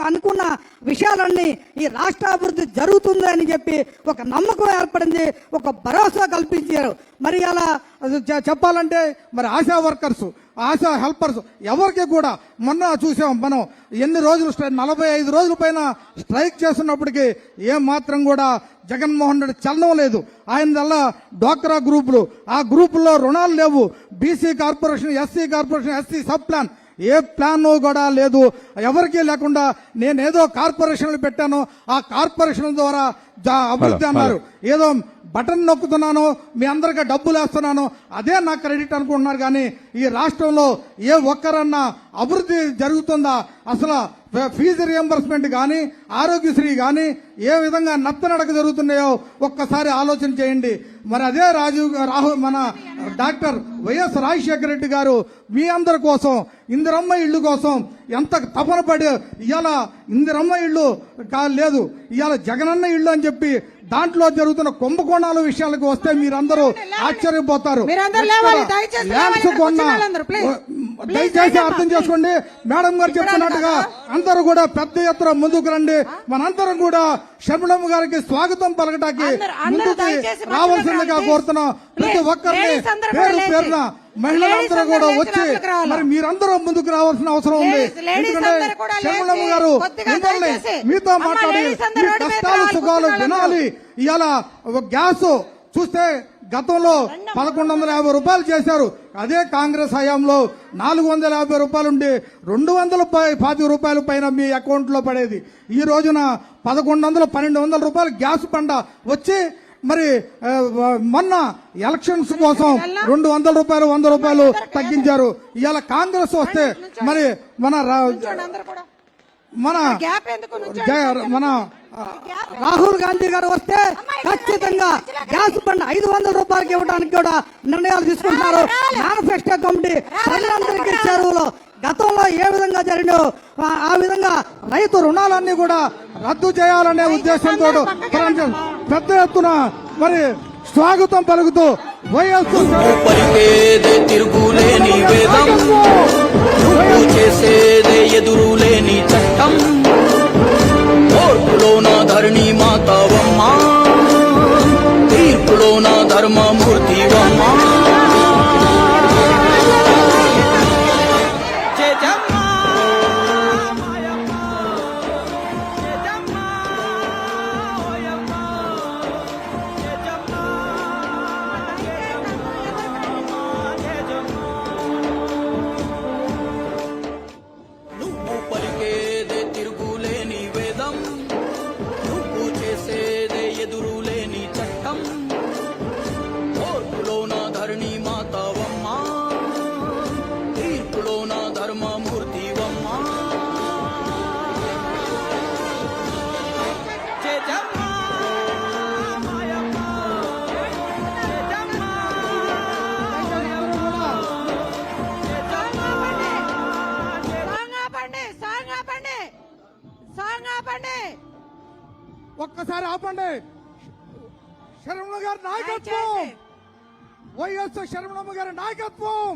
అనుకున్న విషయాలన్నీ ఈ రాష్ట్ర అభివృద్ధి జరుగుతుంది అని చెప్పి ఒక నమ్మకం ఏర్పడింది, ఒక భరోసా కల్పించారు. మరి అలా చెప్పాలంటే మరి ఆశా వర్కర్స్, ఆశా హెల్పర్స్ ఎవరికి కూడా మొన్న చూసాం మనం ఎన్ని రోజులు 45 రోజుల పైన స్ట్రైక్ చేస్తున్నప్పటికీ ఏం మాత్రం కూడా జగన్మోహన్ రెడ్డి చలనం లేదు. ఆయన వల్ల డ్వాక్రా గ్రూపులు, ఆ గ్రూపుల్లో రుణాలు లేవు. BC corporation, SC corporation, SC sub plan ఏ ప్లాన్ కూడా లేదు, ఎవరికీ లేకుండా నేనేదో కార్పొరేషన్లు పెట్టాను, ఆ కార్పొరేషన్ ద్వారా అభివృద్ధి అన్నారు. ఏదో బటన్ నొక్కుతున్నాను, మీ అందరికీ డబ్బులు వేస్తున్నాను, అదే నా క్రెడిట్ అనుకుంటున్నారు. కానీ ఈ రాష్ట్రంలో ఏ ఒక్కరన్నా అభివృద్ధి జరుగుతుందా? అసలు ఫీజు రియంబర్స్మెంట్ కానీ, ఆరోగ్యశ్రీ కానీ ఏ విధంగా నత్తనడక జరుగుతున్నాయో ఒక్కసారి ఆలోచన చేయండి. మరి అదే మన డాక్టర్ వైఎస్ రాజశేఖర రెడ్డి గారు మీ అందరి కోసం, ఇందిరమ్మ ఇళ్ళు కోసం ఎంత తపన పడి ఇవాళ ఇందిరమ్మ ఇళ్ళు లేదు, ఇవాళ జగనన్న ఇళ్ళు అని చెప్పి దాంట్లో జరుగుతున్న కుంభకోణాల విషయాలకు వస్తే మీరందరూ ఆశ్చర్యపోతారు. దయచేసి అర్థం చేసుకోండి. మేడం గారు చెప్తున్నట్టుగా అందరూ కూడా పెద్ద ఎత్తున ముందుకు రండి. మనందరం కూడా శర్మిలమ్మ గారికి స్వాగతం పలకటానికి ముందుకు రావాల్సిందిగా కోరుతున్నాం. ప్రతి ఒక్కరిని పేరు పేరున మహిళలందరూ కూడా వచ్చి మరి మీరందరూ ముందుకు రావాల్సిన అవసరం ఉంది. ఎందుకంటే శర్మిలమ్మ గారు మిమ్మల్ని మీతో మాట్లాడి మీ కష్టాలు సుఖాలు వినాలి. ఇవాళ గ్యాస్ చూస్తే గతంలో 1150 రూపాయలు చేశారు. అదే కాంగ్రెస్ హయాంలో 450 రూపాయలు ఉండి 240 రూపాయల పైన మీ అకౌంట్ లో పడేది. ఈ రోజున 1100-1200 రూపాయలు గ్యాస్ బండ వచ్చి మరి మొన్న ఎలక్షన్స్ కోసం 200 రూపాయలు 100 రూపాయలు తగ్గించారు. ఇవాళ కాంగ్రెస్ వస్తే మరి మన రాహుల్ గాంధీ గారు వస్తే ఖచ్చితంగా గ్యాస్ బండ 500 రూపాయలకి ఇవ్వడానికి కూడా నిర్ణయాలు తీసుకుంటున్నారు. మేనిఫెస్టో కమిటీ ప్రజలందరికీ చెరువులో గతంలో ఏ విధంగా జరిగినో ఆ విధంగా రైతు రుణాలన్నీ కూడా రద్దు చేయాలనే ఉద్దేశంతో పెద్ద ఎత్తున మరి స్వాగతం పలుకుతూ వైఎస్ తిరుగులేని వేదం చేసేదే ఎదురులేని చట్టం ఓర్పులోన ధరణి మాతావమ్మా తీర్పులోన ధర్మమూర్తివమ్మా ఒక్కసారి ఆపండి. శర్మిలమ్మ గారి నాయకత్వం, వైఎస్ శర్మిలమ్మ గారి నాయకత్వం,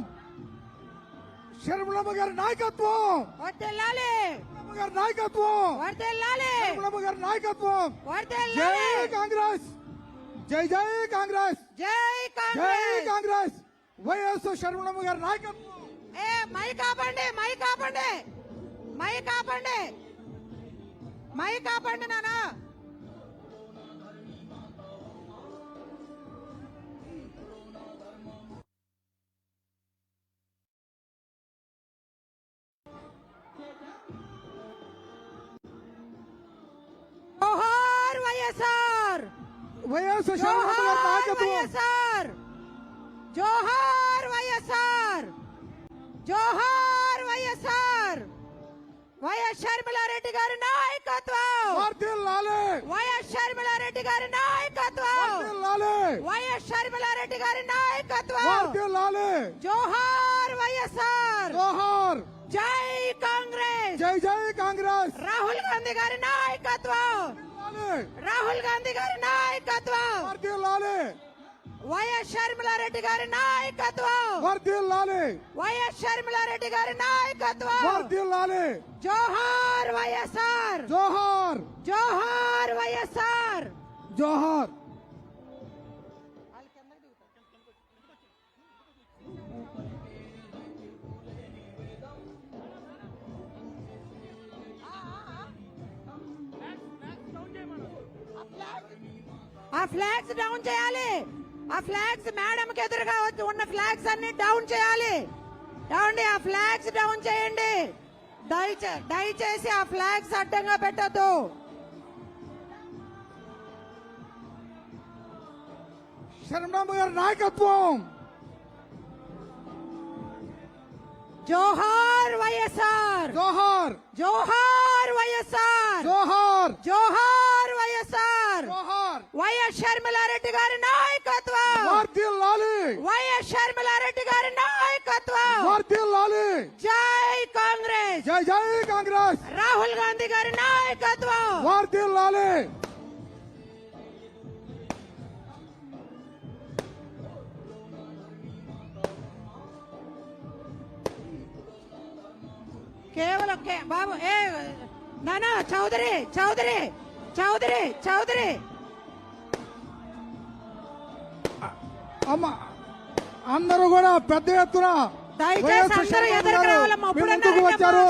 శర్మిలమ్మ గారి నాయకత్వం, శర్మిలమ్మ గారి నాయకత్వం, శర్మిలమ్మ గారి నాయకత్వం. జై కాంగ్రెస్, జై జై కాంగ్రెస్, జై కాంగ్రెస్. వైఎస్ శర్మిలమ్మ గారి నాయకత్వం. మైక్ ఆపండి, మైక్ ఆపండి, మైక్ ఆపండి, మైక్ ఆపండి నానా. జోహార్ వైఎస్ఆర్, వైఎస్ శర్మిలమ్మ గారి నాయకత్వం. జోహార్ వైఎస్ఆర్, జోహార్ వైఎస్ఆర్. వైఎస్ షర్మిలారెడ్డి గారి నాయకత్వం, వైఎస్ షర్మిలారెడ్డి గారి నాయకత్వం, వైఎస్ షర్మిలారెడ్డి గారి నాయకత్వం. జోహార్ వైఎస్ఆర్, జోహార్. జై కాంగ్రెస్, జై జై కాంగ్రెస్. రాహుల్ గాంధీ గారి నాయకత్వం, రాహుల్ గాంధీ గారి నాయకత్వం. వైఎస్ షర్మిలారెడ్డి గారి నాయకత్వం, వర్ధిల్లాలి వైఎస్ షర్మిలారెడ్డి గారి నాయకత్వం, వర్ధిల్లాలి జోహార్ వైఎస్ఆర్, జోహార్ జోహార్ వైఎస్ఆర్. జోహార్. ఆ ఫ్లాగ్స్ డౌన్ చేయాలి. ఆ ఫ్లాగ్స్ మేడం కి ఎదురుగా ఉన్న ఫ్లాగ్స్ అన్ని డౌన్ చేయాలి. ఏమండి ఆ ఫ్లాగ్స్ డౌన్ చేయండి. దయచేసి ఆ ఫ్లాగ్స్ అడ్డంగా పెట్టొద్దు. శర్మమ్మ గారి నాయకత్వం. జోహార్ వైఎస్ఆర్, జోహార్ జోహార్ వైఎస్ఆర్, జోహార్ జోహార్ వైఎస్ఆర్. జోహార్. వైఎస్ షర్మిలారెడ్డి గారి నాయకత్వం, వర్ధిల్లాలి వైఎస్ షర్మిలారెడ్డి గారి నాయకత్వం. వర్ధిల్లాలి. జై కాంగ్రెస్, జై జై కాంగ్రెస్. రాహుల్ గాంధీ గారి నాయకత్వం. వర్ధిల్లాలి. కేవలం బాబు నానా చౌదరి చౌదరి చౌదరి చౌదరి అమ్మ అందరూ కూడా పెద్ద ఎత్తున దయచేసి వైఎస్ అందరూ శర్మమ్మ ఎదురుకు గారు రావాలమ్మా. మీ అప్పుడు ముందుకు వచ్చారు.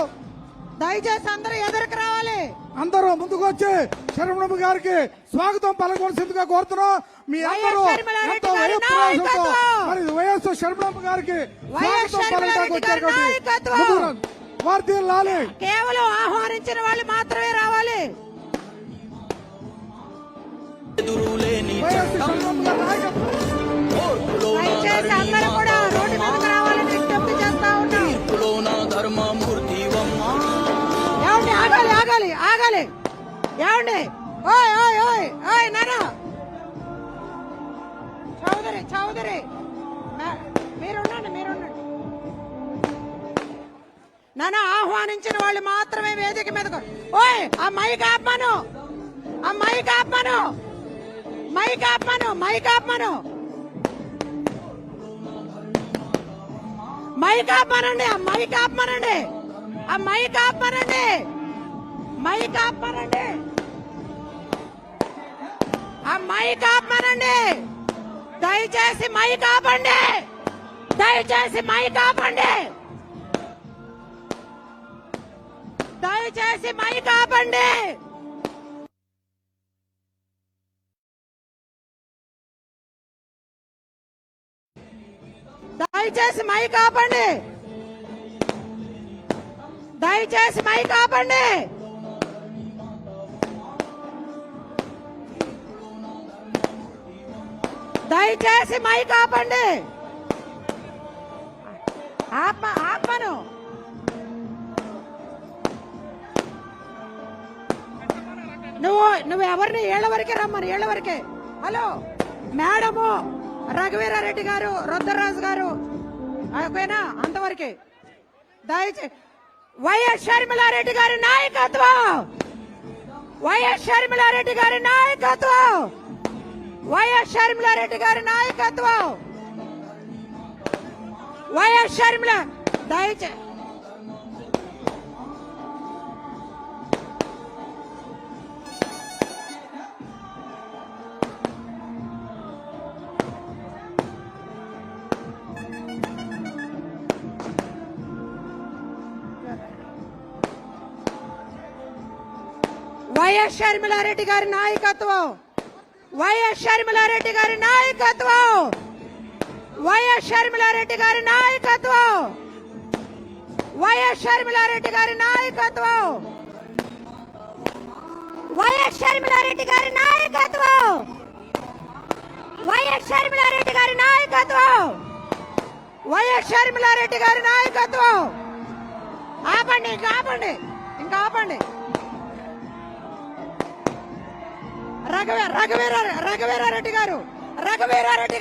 దయచేసి అందరూ ఎదురుకు రావాలి. అందరూ ముందుకు వచ్చి శర్మమ్మ గారికి స్వాగతం పలకవలసిందిగా కోరుతున్నాం. మీ అందరూ వైఎస్ షర్మిలారెడ్డి ఎంతో గారి వయోప్రయాసంతో నాయకత్వం. మరి వైఎస్ శర్మమ్మ గారికి వైఎస్ స్వాగతం పలకడానికి షర్మిలారెడ్డి వచ్చారు గారి కాబట్టి నాయకత్వం. ముందుకు రండి. వర్ధిల్లాలి. కేవలం ఆహ్వానించిన వాళ్ళు మాత్రమే రావాలి. ఎదురులేని వైఎస్ చట్టం శర్మమ్మ గారి నాయకత్వం. కోర్టులోన దయచేసి ధరణి అందరూ కూడా రోడ్డు మీదకి రావాలని విజ్ఞప్తి చేస్తా ఉన్నాం. తీర్పులోన ధర్మమూర్తివమ్మ ఏమండి ఆగాలి ఆగాలి ఆగాలి. ఏమండి ఓయ్ ఓయ్ ఓయ్ ఓయ్ నానా చౌదరి చౌదరి మీరుండండి మీరుండండి. నాన్న ఆహ్వానించిన వాళ్ళు మాత్రమే వేదిక మీదకు. ఓయ్ ఆ మైక్ ఆపమను, ఆ మైక్ ఆపమను, మైక్ ఆపమను, మైక్ ఆపమను, మైక్ ఆపమనండి, ఆ మైక్ ఆపమనండి, ఆ మైక్ ఆపమనండి, మైక్ ఆపమనండి, ఆ మైక్ ఆపమనండి. దయచేసి మైక్ ఆపండి, దయచేసి మైక్ ఆపండి, దయచేసి మైక్ ఆపండి. దయచేసి మైక్ ఆపండి, దయచేసి మైక్ ఆపండి. దయచేసి మైక్ ఆపండి. ఆపను. నువ్వు ఎవరిని ఏళ్ల వరకే రమ్మని, ఏళ్ల వరకే. హలో మేడము రఘువీరారెడ్డి గారు, రుద్రరాజు గారు, ఓకేనా? అంతవరకే. దయచేసి వైఎస్ షర్మిలారెడ్డి గారి నాయకత్వం, వైఎస్ షర్మిలారెడ్డి గారి నాయకత్వం, వైఎస్ షర్మిలారెడ్డి గారి నాయకత్వం, వైఎస్ షర్మిల. దయచేసి వైఎస్ షర్మిలారెడ్డి గారి నాయకత్వం, వైఎస్ షర్మిలారెడ్డి గారి నాయకత్వం, వైఎస్ షర్మిలారెడ్డి గారి నాయకత్వం, వైఎస్ షర్మిలారెడ్డి గారి నాయకత్వం, వైఎస్ షర్మిలారెడ్డి గారి నాయకత్వం, వైఎస్ షర్మిలారెడ్డి గారి నాయకత్వం, వైఎస్ షర్మిలారెడ్డి గారి నాయకత్వం. ఆపండి, ఇంకా ఆపండి, ఇంకా ఆపండి. రఘువీరారెడ్డి గారు, రఘువీరారెడ్డి గారు, రఘువీరారెడ్డి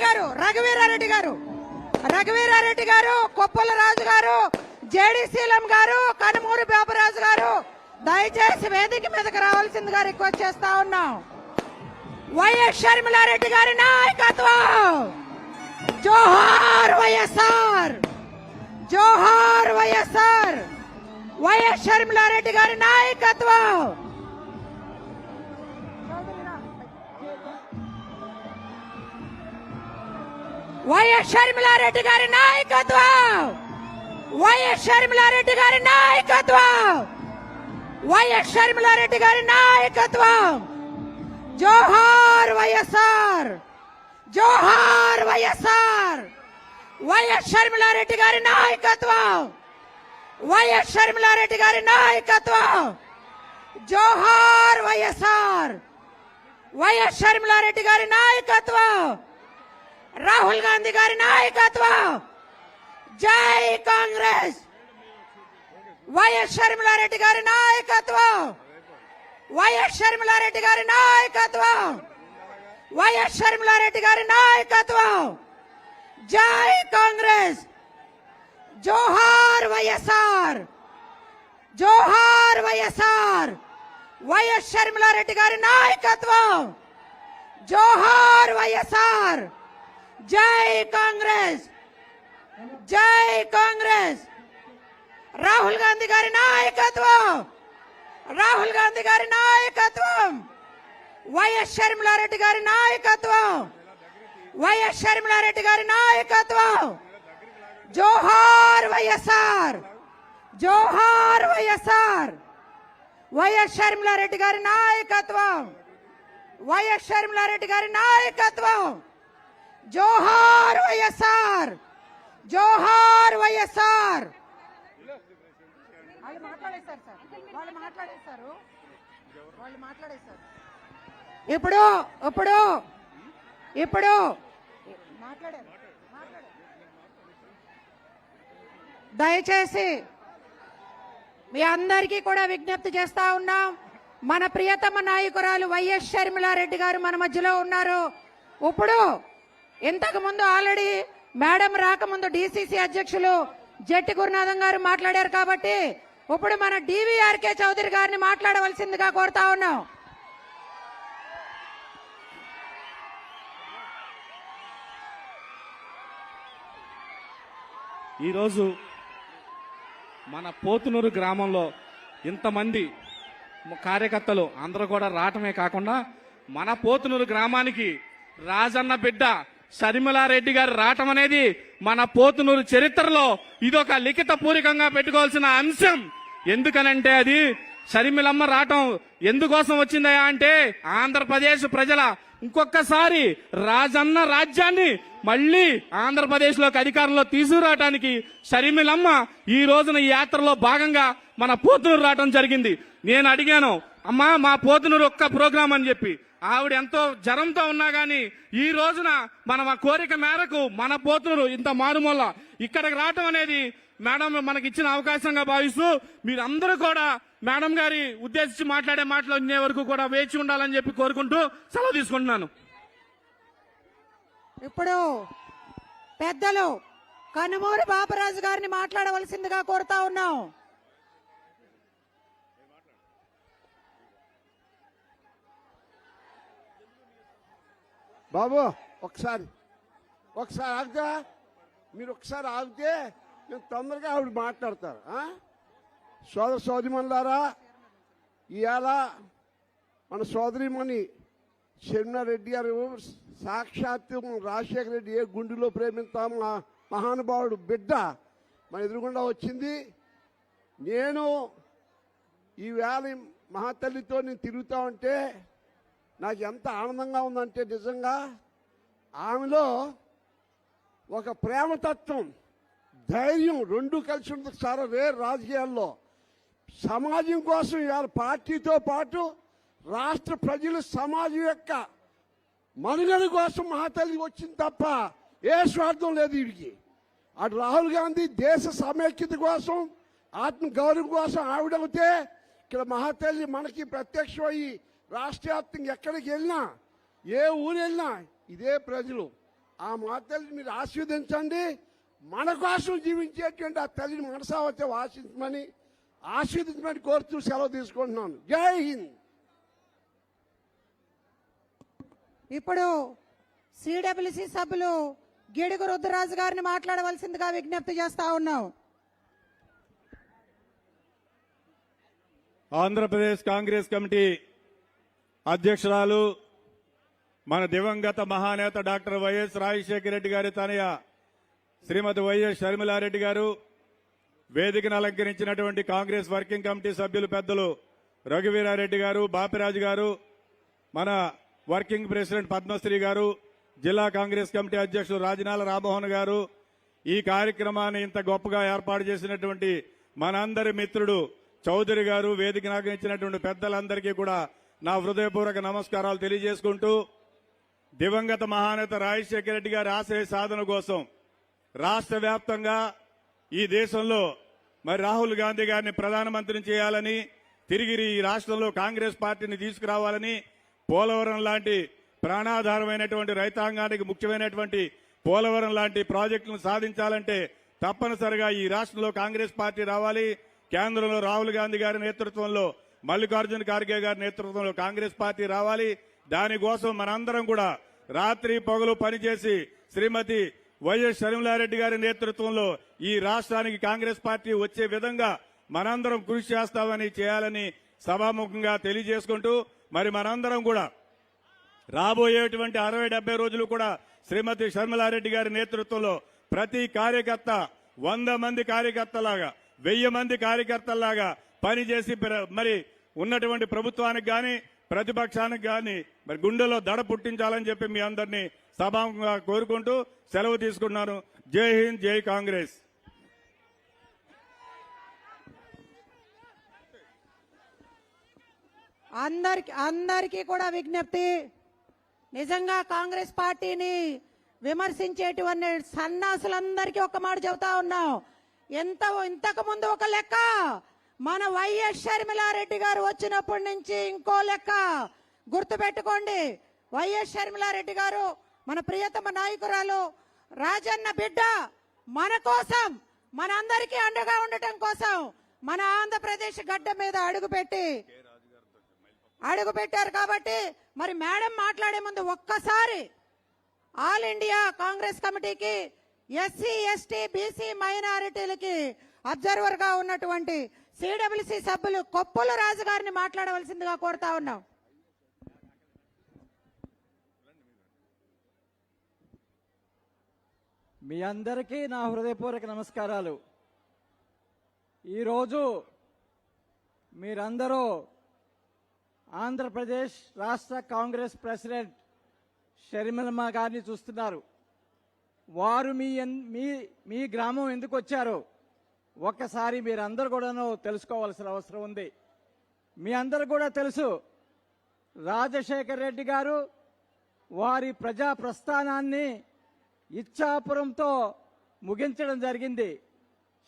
గారు, రఘువీరారెడ్డి గారు, కొప్పల రాజు గారు, జేడీసీలం గారు, కనుమూరి బాబురాజు గారు, దయచేసి వేదిక మీదకి రావాల్సిందిగా రిక్వెస్ట్ చేస్తా ఉన్నాం. వైఎస్ షర్మిలారెడ్డి గారి నాయకత్వం. జోహార్ వైఎస్ఆర్, జోహార్ వైఎస్ఆర్. వైఎస్ షర్మిలారెడ్డి గారి నాయకత్వం, వైఎస్ షర్మిలారెడ్డి గారి నాయకత్వం, వైఎస్ షర్మిలారెడ్డి గారి నాయకత్వం, వైఎస్ షర్మిలారెడ్డి గారి నాయకత్వం. జోహార్ వైఎస్ఆర్, జోహార్ వైఎస్ఆర్. వైఎస్ షర్మిలారెడ్డి గారి నాయకత్వం, వైఎస్ షర్మిలారెడ్డి గారి నాయకత్వం. జోహార్ వైఎస్ఆర్, వైఎస్ షర్మిలారెడ్డి గారి నాయకత్వం. రాహుల్ గాంధీ గారి నాయకత్వం. జై కాంగ్రెస్. వైఎస్ షర్మిలారెడ్డి గారి నాయకత్వం, వైఎస్ షర్మిలారెడ్డి గారి నాయకత్వం, వైఎస్ షర్మిలారెడ్డి గారి నాయకత్వం. జై కాంగ్రెస్. జోహార్ వైఎస్ఆర్, జోహార్ వైఎస్ఆర్. వైఎస్ షర్మిలారెడ్డి గారి నాయకత్వం. జోహార్ వైఎస్ఆర్. జై కాంగ్రెస్, జై కాంగ్రెస్. రాహుల్ గాంధీ గారి నాయకత్వం, రాహుల్ గాంధీ గారి నాయకత్వం. వైఎస్ షర్మిలారెడ్డి గారి నాయకత్వం, వైఎస్ షర్మిలారెడ్డి గారి నాయకత్వం. జోహార్ వైఎస్ఆర్, జోహార్ వైఎస్ఆర్. వైఎస్ షర్మిలారెడ్డి గారి నాయకత్వం, వైఎస్ షర్మిలారెడ్డి గారి నాయకత్వం. జోహార్ వైఎస్ఆర్, జోహార్ వైఎస్ఆర్. వాళ్ళు మాట్లాడేశారు సార్, వాళ్ళు మాట్లాడేశారు, వాళ్ళు మాట్లాడేశారు. ఇప్పుడు ఇప్పుడు ఇప్పుడు మాట్లాడారు. దయచేసి మీ అందరికీ కూడా విజ్ఞప్తి చేస్తా ఉన్నాం. మన ప్రియతమ నాయకురాలు వైఎస్ షర్మిలారెడ్డి గారు మన మధ్యలో ఉన్నారు. ఇప్పుడు ఇంతకు ముందు ఆల్రెడీ మేడం రాకముందు డిసిసి అధ్యక్షులు జట్టి గురునాథం గారు మాట్లాడారు కాబట్టి ఇప్పుడు మన డివిఆర్కే చౌదరి గారిని మాట్లాడవలసిందిగా కోరుతా ఉన్నాం. ఈరోజు మన పోతునూరు గ్రామంలో ఇంతమంది కార్యకర్తలు అందరూ కూడా రావటమే కాకుండా మన పోతునూరు గ్రామానికి రాజన్న బిడ్డ షర్మిలారెడ్డి గారు రావటం అనేది మన పోతునూరు చరిత్రలో ఇదొక లిఖిత పూర్వకంగా పెట్టుకోవాల్సిన అంశం. ఎందుకనంటే అది షర్మిలమ్మ రావటం ఎందుకోసం వచ్చిందయా అంటే ఆంధ్రప్రదేశ్ ప్రజల ఇంకొకసారి రాజన్న రాజ్యాన్ని మళ్లీ ఆంధ్రప్రదేశ్ లోకి అధికారంలో తీసుకురావడానికి షర్మిలమ్మ ఈ రోజున ఈ యాత్రలో భాగంగా మన పోతునూరు రావడం జరిగింది. నేను అడిగాను, అమ్మా మా పోతునూరు ఒక్క ప్రోగ్రాం అని చెప్పి. ఆవిడ ఎంతో జ్వరంతో ఉన్నా గానీ ఈ రోజున మన కోరిక మేరకు మన పోతునూరు ఇంత మారుమూల ఇక్కడికి రావటం అనేది మేడం మనకి ఇచ్చిన అవకాశంగా భావిస్తూ మీరందరూ కూడా మేడం గారి ఉద్దేశించి మాట్లాడే మాటలు వినే వరకు కూడా వేచి ఉండాలని చెప్పి కోరుకుంటూ సెలవు తీసుకుంటున్నాను. ఇప్పుడు పెద్దలు కనుమూరి బాపరాజు గారిని మాట్లాడవలసిందిగా కోరుతా ఉన్నాం. బాబు ఒకసారి ఆగితే మీరు ఒకసారి ఆగితే నేను తొందరగా ఆవిడ మాట్లాడతారు. సోదర సోదరిమణులారా, ఇవాళ మన సోదరిమణి షర్మిలారెడ్డి గారు సాక్షాత్తు రాజశేఖర రెడ్డి ఏ గుండెలో ప్రేమిస్తాము ఆ మహానుభావుడు బిడ్డ మన ఎదురుగుండా వచ్చింది. నేను ఈవేళ మహాతల్లితో నేను తిరుగుతా ఉంటే నాకు ఎంత ఆనందంగా ఉందంటే నిజంగా ఆమెలో ఒక ప్రేమతత్వం, ధైర్యం రెండు కలిసి ఉంటుంది. చాలా రేర్ రాజకీయాల్లో సమాజం కోసం ఇవాళ పార్టీతో పాటు రాష్ట్ర ప్రజలు సమాజం యొక్క మనుగడ కోసం మహాతల్లి వచ్చింది తప్ప ఏ స్వార్థం లేదు వీడికి. అటు రాహుల్ గాంధీ దేశ సమైక్యత కోసం ఆత్మ గౌరవం కోసం ఆవిడవుతే ఇక్కడ మహాతల్లి మనకి ప్రత్యక్షమయ్యి రాష్ట్ర వ్యాప్తంగా ఎక్కడికి వెళ్ళినా ఏ ఊరు వెళ్ళినా ఇదే ప్రజలు. ఆ మహాతల్లిని మీరు ఆశీర్వదించండి. మన కోసం జీవించేటువంటి ఆ తల్లిని మనసావతే ఆశీర్వదించమని కోరుతూ సెలవు తీసుకుంటున్నాను. జై హింద్. ఇప్పుడు సిడబ్ల్యూసి సభ్యులు గిడుగు రుద్రరాజు గారిని మాట్లాడవలసిందిగా విజ్ఞప్తి చేస్తా ఉన్నాం. ఆంధ్రప్రదేశ్ కాంగ్రెస్ కమిటీ అధ్యక్షురాలు మన దివంగత మహానేత డాక్టర్ వైఎస్ రాజశేఖర రెడ్డి గారి తనయ శ్రీమతి వైఎస్ షర్మిలారెడ్డి గారు, వేదికను అలంకరించినటువంటి కాంగ్రెస్ వర్కింగ్ కమిటీ సభ్యులు పెద్దలు రఘువీరారెడ్డి గారు, బాపిరాజు గారు, మన వర్కింగ్ ప్రెసిడెంట్ పద్మశ్రీ గారు, జిల్లా కాంగ్రెస్ కమిటీ అధ్యక్షులు రాజనాల రామ్మోహన్ గారు, ఈ కార్యక్రమాన్ని ఇంత గొప్పగా ఏర్పాటు చేసినటువంటి మనందరి మిత్రుడు చౌదరి గారు, వేదికను అలంకరించినటువంటి పెద్దలందరికీ కూడా నా హృదయపూర్వక నమస్కారాలు తెలియజేసుకుంటూ, దివంగత మహానేత రాజశేఖర రెడ్డి గారి ఆశయ సాధన కోసం రాష్ట్ర వ్యాప్తంగా ఈ దేశంలో మరి రాహుల్ గాంధీ గారిని ప్రధానమంత్రిని చేయాలని, తిరిగి ఈ రాష్ట్రంలో కాంగ్రెస్ పార్టీని తీసుకురావాలని, పోలవరం లాంటి ప్రాణాధారమైనటువంటి రైతాంగానికి ముఖ్యమైనటువంటి పోలవరం లాంటి ప్రాజెక్టులను సాధించాలంటే తప్పనిసరిగా ఈ రాష్ట్రంలో కాంగ్రెస్ పార్టీ రావాలి. కేంద్రంలో రాహుల్ గాంధీ గారి నేతృత్వంలో, మల్లికార్జున ఖార్గే గారి నేతృత్వంలో కాంగ్రెస్ పార్టీ రావాలి. దానికోసం మనందరం కూడా రాత్రి పగలు పనిచేసి శ్రీమతి వైఎస్ షర్మిలారెడ్డి గారి నేతృత్వంలో ఈ రాష్ట్రానికి కాంగ్రెస్ పార్టీ వచ్చే విధంగా మనందరం కృషి చేయాలని సభాముఖంగా తెలియజేసుకుంటూ, మరి మనందరం కూడా రాబోయేటువంటి 60-70 రోజులు కూడా శ్రీమతి షర్మిలారెడ్డి గారి నేతృత్వంలో ప్రతి కార్యకర్త 100 మంది కార్యకర్తలాగా, 1000 మంది కార్యకర్తల్లాగా పనిచేసి మరి ఉన్నటువంటి ప్రభుత్వానికి గాని ప్రతిపక్షానికి గాని మరి గుండెలో దడ పుట్టించాలని చెప్పి మీ అందరినీ సభాముఖంగా కోరుకుంటూ సెలవు తీసుకున్నాను. జై హింద్, జై కాంగ్రెస్. అందరికీ కూడా విజ్ఞప్తి, నిజంగా కాంగ్రెస్ పార్టీని విమర్శించేటువంటి సన్నాసులందరికీ ఒక మాట చెబుతా ఉన్నాం. ఇంతకు ముందు ఒక లెక్క, మన వైఎస్ షర్మిలారెడ్డి గారు వచ్చినప్పటి నుంచి ఇంకో లెక్క. గుర్తుపెట్టుకోండి, వైఎస్ షర్మిలారెడ్డి గారు మన ప్రియతమ నాయకురాలు, రాజన్న బిడ్డ, మన కోసం, మనందరికీ అండగా ఉండటం కోసం మన ఆంధ్రప్రదేశ్ గడ్డ మీద అడుగు పెట్టారు. కాబట్టి మరి మేడం మాట్లాడే ముందు ఒక్కసారి ఆల్ ఇండియా కాంగ్రెస్ కమిటీకి ఎస్సీ, ఎస్టీ, బీసీ మైనారిటీలకి అబ్జర్వర్ గా ఉన్నటువంటి సిడబ్ల్యూసీ సభ్యులు కొప్పుల రాజు గారిని మాట్లాడవలసిందిగా కోరుతా ఉన్నాం. మీ అందరికీ నా హృదయపూర్వక నమస్కారాలు. ఈరోజు మీరందరూ ఆంధ్రప్రదేశ్ రాష్ట్ర కాంగ్రెస్ ప్రెసిడెంట్ షర్మిలమ్మ గారిని చూస్తున్నారు. వారు మీ గ్రామం ఎందుకు వచ్చారో ఒక్కసారి మీరందరూ కూడాను తెలుసుకోవాల్సిన అవసరం ఉంది. మీ అందరూ కూడా తెలుసు, రాజశేఖర రెడ్డి గారు వారి ప్రజా ప్రస్థానాన్ని ఇచ్చాపురంతో ముగించడం జరిగింది.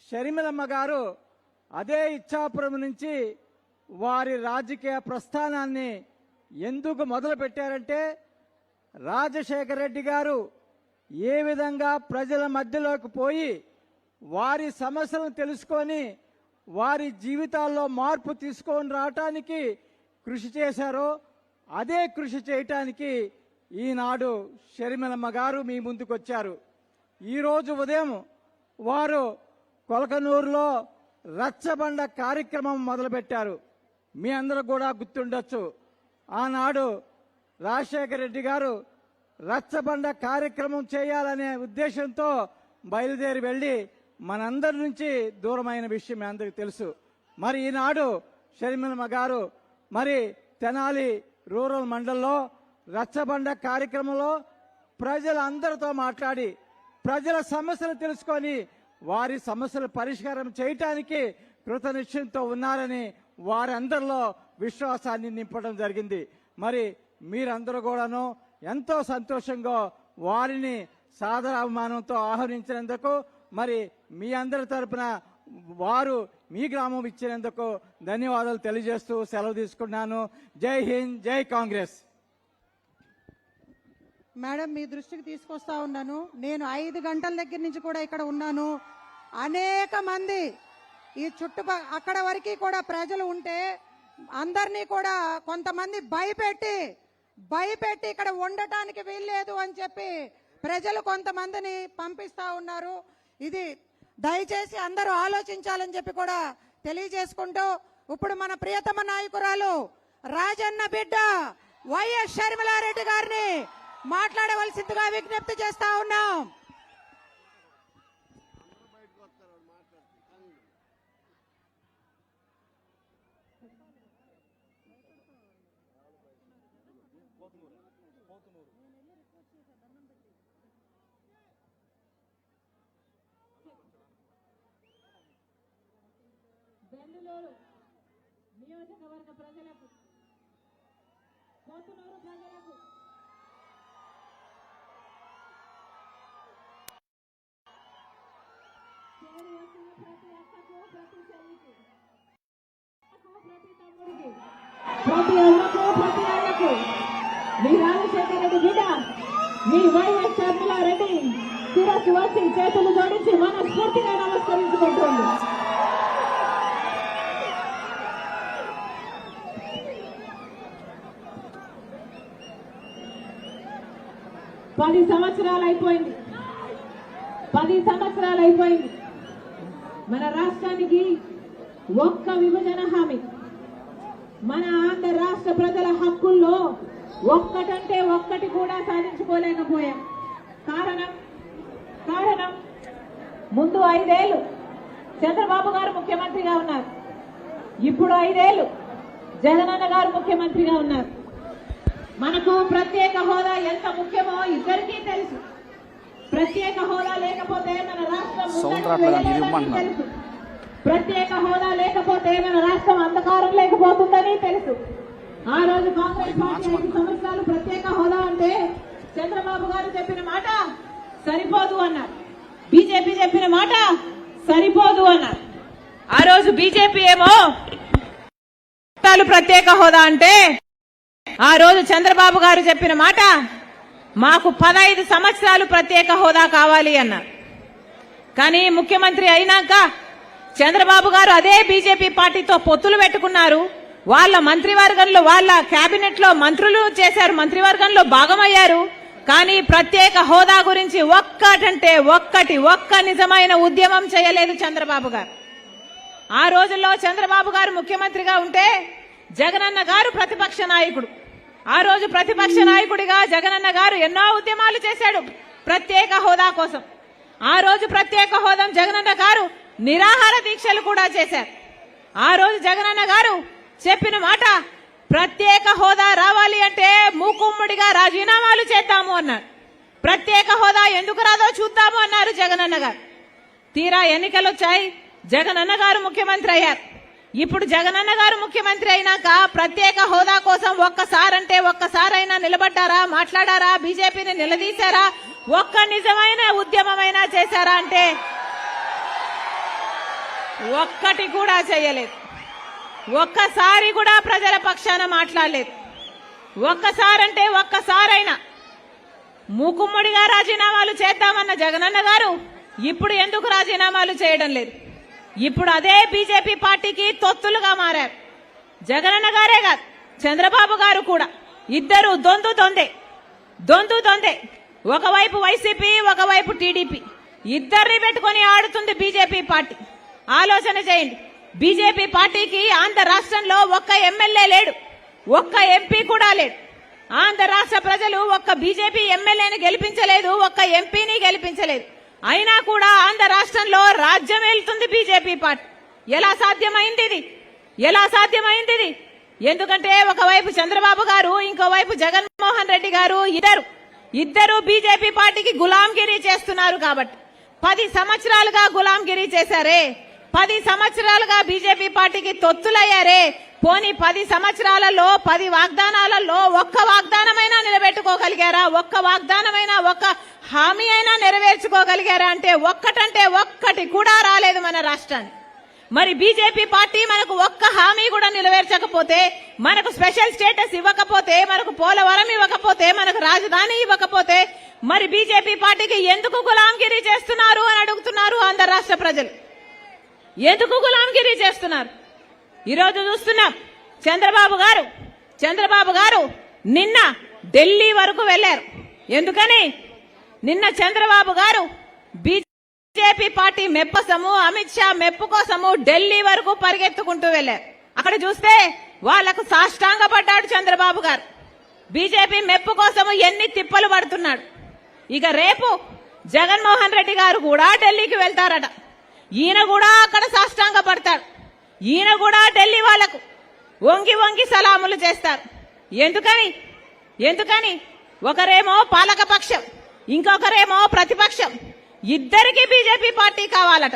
షర్మిలమ్మ గారు అదే ఇచ్చాపురం నుంచి వారి రాజకీయ ప్రస్థానాన్ని ఎందుకు మొదలు పెట్టారంటే, రాజశేఖర రెడ్డి గారు ఏ విధంగా ప్రజల మధ్యలోకి పోయి వారి సమస్యలను తెలుసుకొని వారి జీవితాల్లో మార్పు తీసుకొని రావటానికి కృషి చేశారో అదే కృషి చేయటానికి ఈనాడు షర్మిలమ్మ గారు మీ ముందుకొచ్చారు. ఈరోజు ఉదయం వారు కొలకనూరులో రచ్చబండ కార్యక్రమం మొదలుపెట్టారు. మీ అందరూ కూడా గుర్తుండొచ్చు, ఆనాడు రాజశేఖర రెడ్డి గారు రచ్చబండ కార్యక్రమం చేయాలనే ఉద్దేశంతో బయలుదేరి వెళ్లి మనందరి నుంచి దూరమైన విషయం మీ అందరికీ తెలుసు. మరి ఈనాడు షర్మిలమ్మ గారు మరి తెనాలి రూరల్ మండలంలో రచ్చబండ కార్యక్రమంలో ప్రజలందరితో మాట్లాడి ప్రజల సమస్యలు తెలుసుకొని వారి సమస్యలు పరిష్కారం చేయటానికి కృతనిశ్చయంతో ఉన్నారని వారందరిలో విశ్వాసాన్ని నింపడం జరిగింది. మరి మీరందరూ కూడాను ఎంతో సంతోషంగా వారిని సాదర అవమానంతో ఆహ్వానించినందుకు మరి మీ అందరి తరపున వారు మీ గ్రామం ఇచ్చినందుకు ధన్యవాదాలు తెలియజేస్తూ సెలవు తీసుకున్నాను. జై హింద్, జై కాంగ్రెస్. మేడం, మీ దృష్టికి తీసుకొస్తా ఉన్నాను. నేను 5 గంటల దగ్గర నుంచి కూడా ఇక్కడ ఉన్నాను. అనేక మంది ఈ అక్కడ వరకు కూడా ప్రజలు ఉంటే అందరినీ కూడా కొంతమంది భయపెట్టి ఇక్కడ ఉండటానికి వీల్లేదు అని చెప్పి ప్రజలు కొంతమందిని పంపిస్తా ఉన్నారు. ఇది దయచేసి అందరూ ఆలోచించాలని చెప్పి కూడా తెలియజేసుకుంటూ ఇప్పుడు మన ప్రియతమ నాయకురాలు రాజన్న బిడ్డ వైఎస్ షర్మిలారెడ్డి గారిని మాట్లాడవలసిందిగా విజ్ఞప్తి చేస్తా ఉన్నాం. బెంగళూరు నియోజకవర్గ ప్రజలకు, పోతునూరు ప్రజలకు, చేరి వచ్చిన ప్రతి అక్కకు, ప్రతి చెల్లికి, ప్రతి తమ్ముడికి, ప్రతి అమ్మకు, ప్రతి అన్నకు మీ రాజశేఖర రెడ్డి బిడ్డ మీ వైఎస్ షర్మిలారెడ్డి శిరస్సు వచ్చి చేతులు జోడించి మనస్ఫూర్తిగా నమస్కరించుకుంటుంది. పది సంవత్సరాలు అయిపోయింది. మన రాష్ట్రానికి ఒక్క విభజన హామీ, మన ఆంధ్ర రాష్ట్ర ప్రజల హక్కుల్లో ఒక్కటంటే ఒక్కటి కూడా సాధించుకోలేకపోయాం. కారణం ముందు 5 ఏళ్లు చంద్రబాబు గారు ముఖ్యమంత్రిగా ఉన్నారు. ఇప్పుడు 5 ఏళ్లు జగనన్న గారు ముఖ్యమంత్రిగా ఉన్నారు. మనకు ప్రత్యేక హోదా ఎంత ముఖ్యమో ఇద్దరికీ తెలుసు. ప్రత్యేక హోదా లేకపోతే మన రాష్ట్రం తెలుసు. ప్రత్యేక హోదా లేకపోతే మన రాష్ట్రం అంధకారం లేకపోతుందని తెలుసు. ఆ రోజు కాంగ్రెస్ పార్టీ 5 సంవత్సరాలు ప్రత్యేక హోదా అంటే చంద్రబాబు గారు చెప్పిన మాట సరిపోదు అన్నారు. బీజేపీ చెప్పిన మాట సరిపోదు అన్నారు. ఆ రోజు బీజేపీ ఏమో ప్రత్యేక హోదా అంటే, ఆ రోజు చంద్రబాబు గారు చెప్పిన మాట మాకు 15 సంవత్సరాలు ప్రత్యేక హోదా కావాలి అన్నారు. కానీ ముఖ్యమంత్రి అయినాక చంద్రబాబు గారు అదే బీజేపీ పార్టీతో పొత్తులు పెట్టుకున్నారు. వాళ్ళ మంత్రివర్గంలో, వాళ్ళ కేబినెట్ లో మంత్రులు చేశారు, మంత్రివర్గంలో భాగమయ్యారు. కానీ ప్రత్యేక హోదా గురించి ఒక్క నిజమైన ఉద్యమం చేయలేదు చంద్రబాబు గారు. ఆ రోజుల్లో చంద్రబాబు గారు ముఖ్యమంత్రిగా ఉంటే జగనన్న గారు ప్రతిపక్ష నాయకుడు. ఆ రోజు ప్రతిపక్ష నాయకుడిగా జగనన్న గారు ఎన్నో ఉద్యమాలు చేశాడు ప్రత్యేక హోదా కోసం. ఆ రోజు ప్రత్యేక హోదా జగనన్న గారు నిరాహార దీక్షలు కూడా చేశారు. ఆ రోజు జగనన్న గారు చెప్పిన మాట ప్రత్యేక హోదా రావాలి అంటే మూకుమ్మడిగా రాజీనామాలు చేద్దాము అన్నారు. ప్రత్యేక హోదా ఎందుకు రాదో చూద్దాము అన్నారు జగనన్న గారు. తీరా ఎన్నికలు వచ్చాయి, జగనన్న గారు ముఖ్యమంత్రి అయ్యారు. ఇప్పుడు జగనన్న గారు ముఖ్యమంత్రి అయినాక ప్రత్యేక హోదా కోసం ఒక్కసారైనా నిలబడ్డారా, మాట్లాడారా, బీజేపీని నిలదీశారా, ఒక్క నిజమైన ఉద్యమమైనా చేశారా అంటే ఒక్కటి కూడా చేయలేదు. ఒక్కసారి కూడా ప్రజల పక్షాన మాట్లాడలేదు. ఒక్కసారైనా మూకుమ్మడిగా రాజీనామాలు చేద్దామన్న జగనన్న గారు ఇప్పుడు ఎందుకు రాజీనామాలు చేయడం లేదు? ఇప్పుడు అదే బీజేపీ పార్టీకి తొత్తులుగా మారారు. జగనన్న గారే కాదు, చంద్రబాబు గారు కూడా. ఇద్దరు దొందే. ఒకవైపు వైసీపీ, ఒకవైపు టీడీపీ, ఇద్దరిని పెట్టుకుని ఆడుతుంది బీజేపీ పార్టీ. ఆలోచన చేయండి. బీజేపీ పార్టీకి ఆంధ్ర రాష్ట్రంలో ఒక్క ఎమ్మెల్యే లేడు, ఒక్క ఎంపీ కూడా లేడు. ఆంధ్ర రాష్ట్ర ప్రజలు ఒక్క బీజేపీ ఎమ్మెల్యేని గెలిపించలేదు, ఒక్క ఎంపీని గెలిపించలేదు. అయినా కూడా ఆంధ్ర రాష్ట్రంలో రాజ్యం వెళ్తుంది బీజేపీ పార్టీ. ఎలా సాధ్యమైంది ఇది? ఎందుకంటే ఒకవైపు చంద్రబాబు గారు, ఇంకోవైపు జగన్మోహన్ రెడ్డి గారు ఇద్దరు బీజేపీ పార్టీకి గులాంగిరీ చేస్తున్నారు. కాబట్టి 10 సంవత్సరాలుగా గులాంగిరీ చేశారే, 10 సంవత్సరాలుగా బీజేపీ పార్టీకి తొత్తులయ్యారే. పోనీ 10 సంవత్సరాలలో 10 వాగ్దానాలలో ఒక్క వాగ్దానమైనా నిలబెట్టుకోగలిగారా? ఒక్క వాగ్దానమైనా, ఒక్క హామీ అయినా నెరవేర్చుకోగలిగారా అంటే ఒక్కటి కూడా రాలేదు మన రాష్ట్రానికి. మరి బీజేపీ పార్టీ మనకు ఒక్క హామీ కూడా నెరవేర్చకపోతే, మనకు స్పెషల్ స్టేటస్ ఇవ్వకపోతే, మనకు పోలవరం ఇవ్వకపోతే, మనకు రాజధాని ఇవ్వకపోతే, మరి బీజేపీ పార్టీకి ఎందుకు గులాంగిరీ చేస్తున్నారు అని అడుగుతున్నారు ఆంధ్ర రాష్ట్ర ప్రజలు. ఎందుకు గులాంగిరీ చేస్తున్నారు? ఈరోజు చూస్తున్నాం, చంద్రబాబు గారు నిన్న ఢిల్లీ వరకు వెళ్లారు. ఎందుకని? నిన్న చంద్రబాబు గారు బీజేపీ పార్టీ మెప్పసము అమిత్ షా మెప్పు కోసము ఢిల్లీ వరకు పరిగెత్తుకుంటూ వెళ్లారు. అక్కడ చూస్తే వాళ్లకు సాష్టాంగపడ్డాడు చంద్రబాబు గారు. బీజేపీ మెప్పు కోసము ఎన్ని తిప్పలు పడుతున్నాడు. ఇక రేపు జగన్మోహన్ రెడ్డి గారు కూడా ఢిల్లీకి వెళ్తారట. ఈయన కూడా అక్కడ సాష్టాంగ పడతాడు. ఈయన కూడా ఢిల్లీ వాళ్లకు వంగి వంగి సలాములు చేస్తారు. ఎందుకని ఒకరేమో పాలక పక్షం, ఇంకొకరేమో ప్రతిపక్షం. ఇద్దరికి బీజేపీ పార్టీ కావాలట.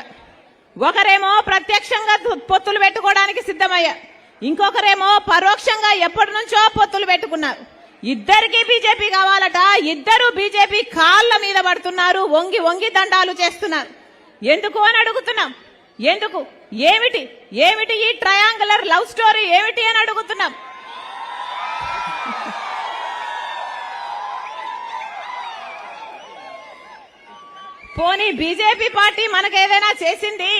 ఒకరేమో ప్రత్యక్షంగా పొత్తులు పెట్టుకోవడానికి సిద్ధమయ్యారు, ఇంకొకరేమో పరోక్షంగా ఎప్పటి నుంచో పొత్తులు పెట్టుకున్నారు. ఇద్దరికి బీజేపీ కావాలట. ఇద్దరు బీజేపీ కాళ్ల మీద పడుతున్నారు, వంగి వంగి దండాలు చేస్తున్నారు. ఎందుకు అని అడుగుతున్నాం. ఎందుకు? ఏమిటి ఈ ట్రయాంగులర్ లవ్ స్టోరీ ఏమిటి అని అడుగుతున్నాం. పోనీ బీజేపీ పార్టీ మనకేదైనా చేసింది?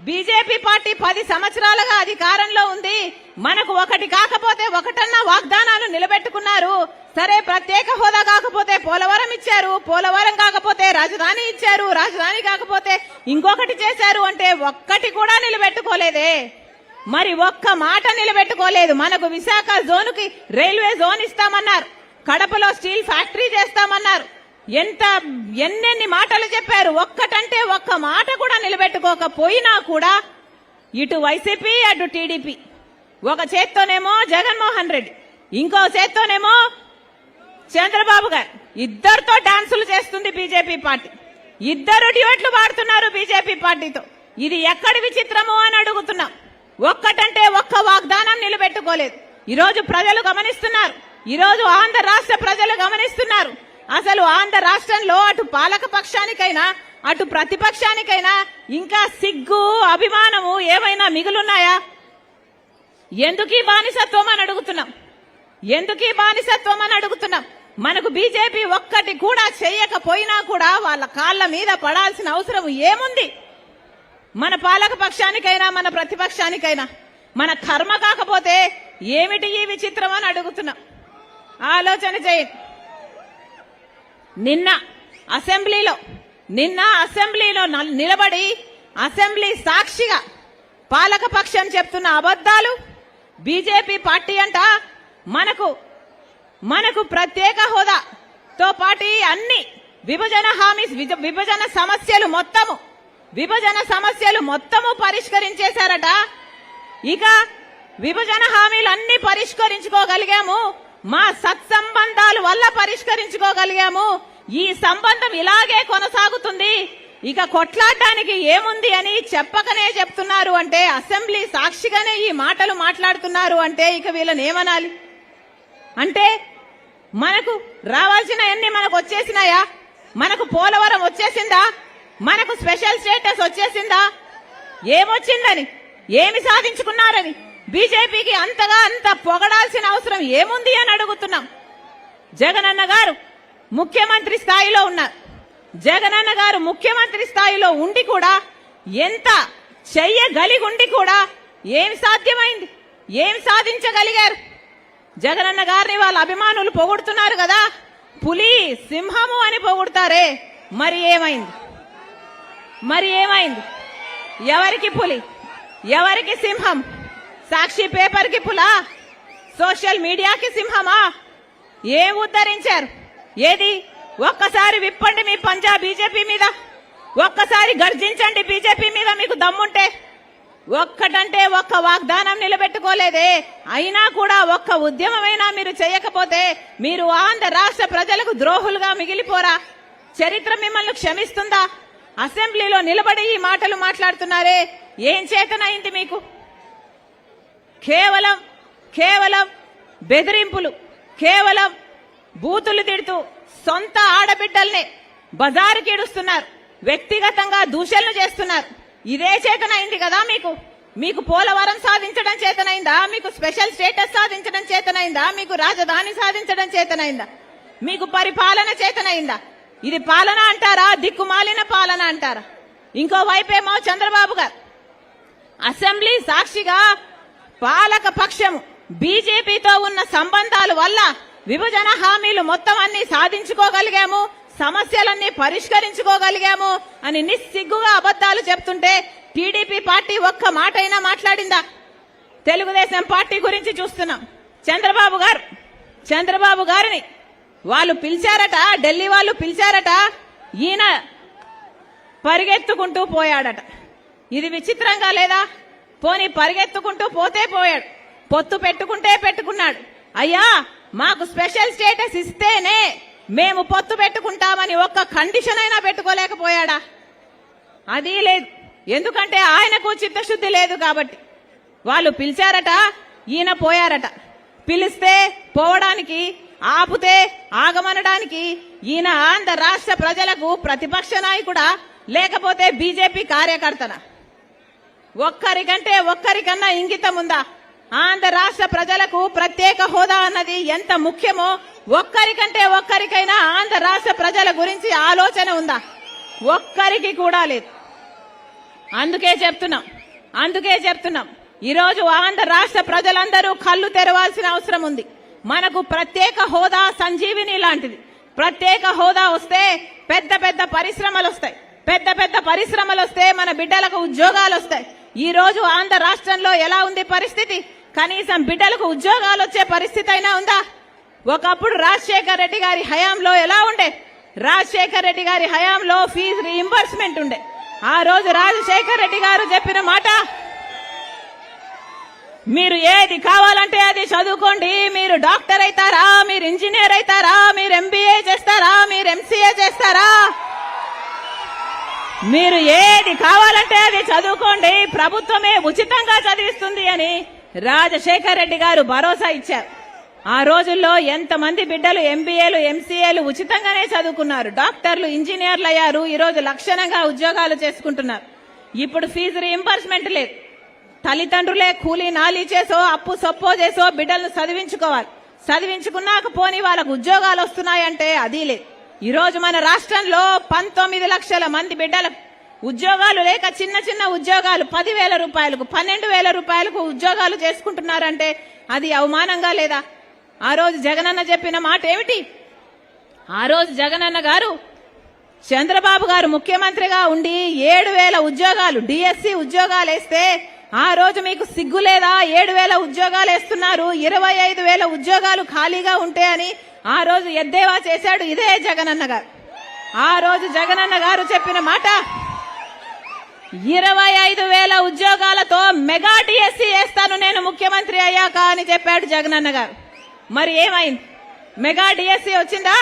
బీజేపీ పార్టీ 10 సంవత్సరాలుగా అధికారంలో ఉంది. మనకు ఒకటి కాకపోతే ఒకటన్నా వాగ్దానాలు నిలబెట్టుకున్నారు. సరే, ప్రత్యేక హోదా కాకపోతే పోలవరం ఇచ్చారు, పోలవరం కాకపోతే రాజధాని ఇచ్చారు, రాజధాని కాకపోతే ఇంకొకటి చేశారు. అంటే ఒక్కటి కూడా నిలబెట్టుకోలేదే. మరి ఒక్క మాట నిలబెట్టుకోలేదు. మనకు విశాఖ జోన్కి రైల్వే జోన్ ఇస్తామన్నారు, కడపలో స్టీల్ ఫ్యాక్టరీ చేస్తామన్నారు. ఎన్నెన్ని మాటలు చెప్పారు. ఒక్కటంటే ఒక్క మాట కూడా నిలబెట్టుకోకపోయినా కూడా ఇటు వైసీపీ అటు టీడీపీ, ఒక చేత్తోనేమో జగన్మోహన్ రెడ్డి, ఇంకో చేత్తోనేమో చంద్రబాబు గారు. ఇద్దరితో డాన్సులు చేస్తుంది బీజేపీ పార్టీ. ఇద్దరు డ్యూట్లు పాడుతున్నారు బీజేపీ పార్టీతో. ఇది ఎక్కడి విచిత్రము అని అడుగుతున్నాం. ఒక్కటంటే ఒక్క వాగ్దానం నిలబెట్టుకోలేదు. ఈరోజు ప్రజలు గమనిస్తున్నారు. ఈరోజు ఆంధ్ర రాష్ట్ర ప్రజలు గమనిస్తున్నారు. అసలు ఆంధ్ర రాష్ట్రంలో అటు పాలక పక్షానికైనా అటు ప్రతిపక్షానికైనా ఇంకా సిగ్గు అభిమానము ఏమైనా మిగులున్నాయా? ఎందుకీ బానిసత్వం అని అడుగుతున్నాం. ఎందుకీ బానిసత్వం అని అడుగుతున్నాం. మనకు బీజేపీ ఒక్కటి కూడా చేయకపోయినా కూడా వాళ్ళ కాళ్ల మీద పడాల్సిన అవసరం ఏముంది? మన పాలక పక్షానికైనా మన ప్రతిపక్షానికైనా మన కర్మ కాకపోతే ఏమిటి ఈ విచిత్రం అని అడుగుతున్నాం. ఆలోచన చేయండి. నిన్న అసెంబ్లీలో నిలబడి అసెంబ్లీ సాక్షిగా పాలక పక్షం చెప్తున్న అబద్దాలు. బీజేపీ పార్టీ అంట మనకు ప్రత్యేక హోదాతో పాటు అన్ని విభజన సమస్యలు మొత్తము పరిష్కరించేశారట. ఇక విభజన హామీలన్నీ పరిష్కరించుకోగలిగాము, మా సత్సంబంధాల వల్ల పరిష్కరించుకోగలిగాము, ఈ సంబంధం ఇలాగే కొనసాగుతుంది, ఇక కొట్లాడడానికి ఏముంది అని చెప్పకనే చెప్తున్నారు. అంటే అసెంబ్లీ సాక్షిగానే ఈ మాటలు మాట్లాడుతున్నారు. అంటే ఇక వీళ్ళని ఏమనాలి? అంటే మనకు రావాల్సినవన్నీ మనకు వచ్చేసినాయా? మనకు పోలవరం వచ్చేసిందా? మనకు స్పెషల్ స్టేటస్ వచ్చేసిందా? ఏమొచ్చిందని, ఏమి సాధించుకున్నారని బీజేపీకి అంత పొగడాల్సిన అవసరం ఏముంది అని అడుగుతున్నాం. జగనన్న గారు ముఖ్యమంత్రి స్థాయిలో ఉన్నారు. జగనన్న గారు ముఖ్యమంత్రి స్థాయిలో ఉండి కూడా ఎంత చెయ్యగలిగుండి కూడా ఏమి సాధ్యమైంది? ఏమి సాధించగలిగారు? జగనన్న గారిని వాళ్ళ అభిమానులు పొగుడుతున్నారు కదా, పులి సింహము అని పొగుడుతారే. మరి ఏమైంది? ఎవరికి పులి, ఎవరికి సింహం? సాక్షి పేపర్ కి పులా, సోషల్ మీడియాకి సింహమా? ఏం ఉద్ధరించారు? ఏది? ఒక్కసారి విప్పండి మీ పంజా బీజేపీ మీద, ఒక్కసారి గర్జించండి బీజేపీ మీద మీకు దమ్ముంటే. ఒక్కటంటే ఒక్క వాగ్దానం నిలబెట్టుకోలేదే. అయినా కూడా ఒక్క ఉద్యమమైనా మీరు చేయకపోతే మీరు ఆంధ్ర రాష్ట్ర ప్రజలకు ద్రోహులుగా మిగిలిపోరా? చరిత్ర మిమ్మల్ని క్షమిస్తుందా? అసెంబ్లీలో నిలబడి ఈ మాటలు మాట్లాడుతున్నారే, ఏం చేతనైంది మీకు? కేవలం బెదిరింపులు, కేవలం బూతులు తిడుతూ సొంత ఆడబిడ్డల్ని బజారుకి ఇడుస్తున్నారు, వ్యక్తిగతంగా దూషణలు చేస్తున్నారు. ఇదే చేతనైంది కదా మీకు పోలవరం సాధించడం చేతనైందా? మీకు స్పెషల్ స్టేటస్ సాధించడం చేతనైందా? మీకు రాజధాని సాధించడం చేతనైందా? మీకు పరిపాలన చేతనైందా? ఇది పాలన అంటారా? దిక్కుమాలిన పాలన అంటారా? ఇంకోవైపేమో చంద్రబాబు గారు అసెంబ్లీ సాక్షిగా పాలక పక్షం బీజేపీతో ఉన్న సంబంధాల వల్ల విభజన హామీలు మొత్తం అన్ని సాధించుకోగలిగాము, సమస్యలన్నీ పరిష్కరించుకోగలిగాము అని నిస్సిగ్గుగా అబద్ధాలు చెప్తుంటే టీడీపీ పార్టీ ఒక్క మాటైనా మాట్లాడిందా? తెలుగుదేశం పార్టీ గురించి చూస్తున్నాం. చంద్రబాబు గారిని వాళ్ళు పిలిచారట, ఢిల్లీ వాళ్ళు పిలిచారట, ఈయన పరిగెత్తుకుంటూ పోయాడట. ఇది విచిత్రంగా లేదా? పోనీ పరిగెత్తుకుంటూ పోతే పోయాడు, పొత్తు పెట్టుకుంటే పెట్టుకున్నాడు. అయ్యా మాకు స్పెషల్ స్టేటస్ ఇస్తేనే మేము పొత్తు పెట్టుకుంటామని ఒక్క కండిషన్ అయినా పెట్టుకోలేకపోయాడా? అది లేదు. ఎందుకంటే ఆయనకు చిత్తశుద్ధి లేదు కాబట్టి. వాళ్ళు పిలిచారట, ఈయన పోయారట. పిలిస్తే పోవడానికి, ఆపుతే ఆగమనడానికి ఈయన ఆంధ్ర రాష్ట్ర ప్రజలకు ప్రతిపక్ష నాయకుడా లేకపోతే బీజేపీ కార్యకర్తనా? ఒక్కరికన్నా ఇంగితం ఉందా? ఆంధ్ర రాష్ట్ర ప్రజలకు ప్రత్యేక హోదా అన్నది ఎంత ముఖ్యమో ఒక్కరికైనా ఆంధ్ర రాష్ట్ర ప్రజల గురించి ఆలోచన ఉందా? ఒక్కరికి కూడా లేదు. అందుకే చెప్తున్నాం ఈరోజు ఆంధ్ర రాష్ట్ర ప్రజలందరూ కళ్ళు తెరవాల్సిన అవసరం ఉంది. మనకు ప్రత్యేక హోదా సంజీవిని లాంటిది. ప్రత్యేక హోదా వస్తే పెద్ద పెద్ద పరిశ్రమలు వస్తే మన బిడ్డలకు ఉద్యోగాలు వస్తాయి. ఈ రోజు ఆంధ్ర రాష్ట్రంలో ఎలా ఉంది పరిస్థితి? కనీసం బిడ్డలకు ఉద్యోగాలు వచ్చే పరిస్థితి అయినా ఉందా? ఒకప్పుడు రాజశేఖర్ రెడ్డి గారి హయాంలో ఎలా ఉండే? రాజశేఖర్ రెడ్డి గారి హయాంలో ఫీజు రీయింబర్స్మెంట్ ఉండే. ఆ రోజు రాజశేఖర్ రెడ్డి గారు చెప్పిన మాట, మీరు ఏది కావాలంటే అది చదువుకోండి, మీరు డాక్టర్ అవుతారా, మీరు ఇంజనీర్ అవుతారా, మీరు ఎంబీఏ చేస్తారా, మీరు ఎంసీఏ చేస్తారా, మీరు ఏది కావాలంటే అది చదువుకోండి, ప్రభుత్వమే ఉచితంగా చదివిస్తుంది అని రాజశేఖర్ రెడ్డి గారు భరోసా ఇచ్చారు. ఆ రోజుల్లో ఎంతమంది బిడ్డలు ఎంబీఏలు ఎంసీఏలు ఉచితంగానే చదువుకున్నారు, డాక్టర్లు ఇంజనీర్లు అయ్యారు, ఈ రోజు లక్షణంగా ఉద్యోగాలు చేసుకుంటున్నారు. ఇప్పుడు ఫీజు రీయింబర్స్మెంట్ లేదు. తల్లిదండ్రులే కూలీ నాలీ చేసో అప్పు సొప్పో చేసో బిడ్డలను చదివించుకోవాలి. చదివించుకున్నాక పోని వాళ్ళకు ఉద్యోగాలు వస్తున్నాయంటే అది లేదు. ఈ రోజు మన రాష్ట్రంలో 19 లక్షల మంది బిడ్డలకు ఉద్యోగాలు లేక చిన్న చిన్న ఉద్యోగాలు 10,000 రూపాయలకు 12,000 రూపాయలకు ఉద్యోగాలు చేసుకుంటున్నారంటే అది అవమానంగా లేదా? ఆ రోజు జగనన్న చెప్పిన మాట ఏమిటి? ఆ రోజు జగనన్న గారు చంద్రబాబు గారు ముఖ్యమంత్రిగా ఉండి 7,000 ఉద్యోగాలు డిఎస్సి ఉద్యోగాలు వేస్తే ఆ రోజు మీకు సిగ్గు లేదా? 7,000 ఉద్యోగాలు వేస్తున్నారు, 25,000 ఉద్యోగాలు ఖాళీగా ఉంటే అని ఆ రోజు ఎద్దేవా చేశాడు ఇదే జగనన్న గారు. ఆ రోజు జగనన్న గారు చెప్పిన మాట, 25,000 ఉద్యోగాలతో మెగా డిఎస్సి వేస్తాను నేను ముఖ్యమంత్రి అయ్యాక అని చెప్పాడు జగనన్న గారు. మరి ఏమైంది? మెగా డిఎస్సి వచ్చిందా?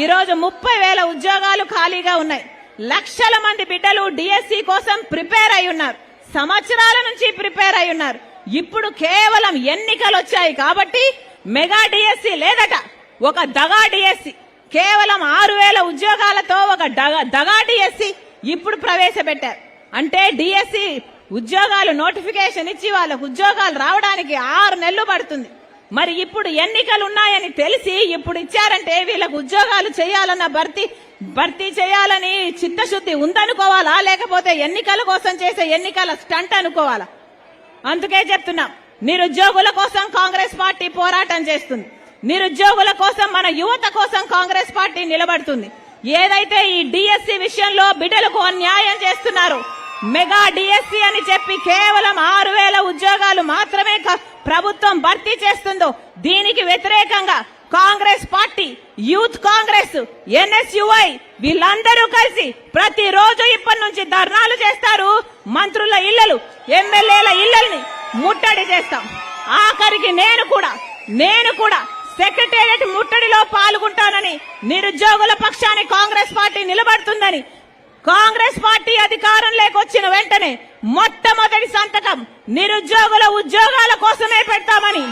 ఈ రోజు 30,000 ఉద్యోగాలు ఖాళీగా ఉన్నాయి. లక్షల మంది బిడ్డలు డిఎస్సి కోసం ప్రిపేర్ అయి ఉన్నారు, సంవత్సరాల నుంచి ప్రిపేర్ అయి ఉన్నారు. ఇప్పుడు కేవలం ఎన్నికలు వచ్చాయి కాబట్టి మెగా డిఎస్సి లేదట, ఒక దగా డిఎస్సి, కేవలం 6,000 ఉద్యోగాలతో ఒక దగా డిఎస్సి ఇప్పుడు ప్రవేశపెట్టారు. అంటే డిఎస్సి ఉద్యోగాలు నోటిఫికేషన్ ఇచ్చి వాళ్ళకు ఉద్యోగాలు రావడానికి 6 నెలలు పడుతుంది. మరి ఇప్పుడు ఎన్నికలు ఉన్నాయని తెలిసి ఇప్పుడు ఇచ్చారంటే వీళ్ళకు ఉద్యోగాలు చేయాలన్న భర్తీ చేయాలని చిత్తశుద్ధి ఉందనుకోవాలా, లేకపోతే ఎన్నికల కోసం చేసే ఎన్నికల స్టంట్ అనుకోవాలా? అందుకే చెప్తున్నాం, నిరుద్యోగుల కోసం కాంగ్రెస్ పార్టీ పోరాటం చేస్తుంది. నిరుద్యోగుల కోసం, మన యువత కోసం కాంగ్రెస్ పార్టీ నిలబడుతుంది. ఏదైతే ఈ డిఎస్సి విషయంలో బిడ్డలకు అన్యాయం చేస్తున్నారు, మెగా డిఎస్సి అని చెప్పి కేవలం 6,000 ఉద్యోగాలు మాత్రమే ప్రభుత్వం భర్తీ చేస్తుందో దీనికి వ్యతిరేకంగా Congress party, youth Congress, NSUI వీళ్ళందరూ కలిసి ప్రతిరోజు ఇప్పటి నుంచి ధర్నాలు చేస్తారు. మంత్రుల ఇళ్లలు, ఎమ్మెల్యేల ఇళ్లని ముట్టడి చేస్తాం. ఆఖరికి నేను కూడా సెక్రటేరియట్ ముట్టడిలో పాల్గొంటానని, నిరుద్యోగుల పక్షాన్ని కాంగ్రెస్ పార్టీ నిలబడుతుందని, కాంగ్రెస్ పార్టీ అధికారంలోకి వచ్చిన వెంటనే మొట్టమొదటి సంతకం నిరుద్యోగుల ఉద్యోగాల కోసమే పెడతామని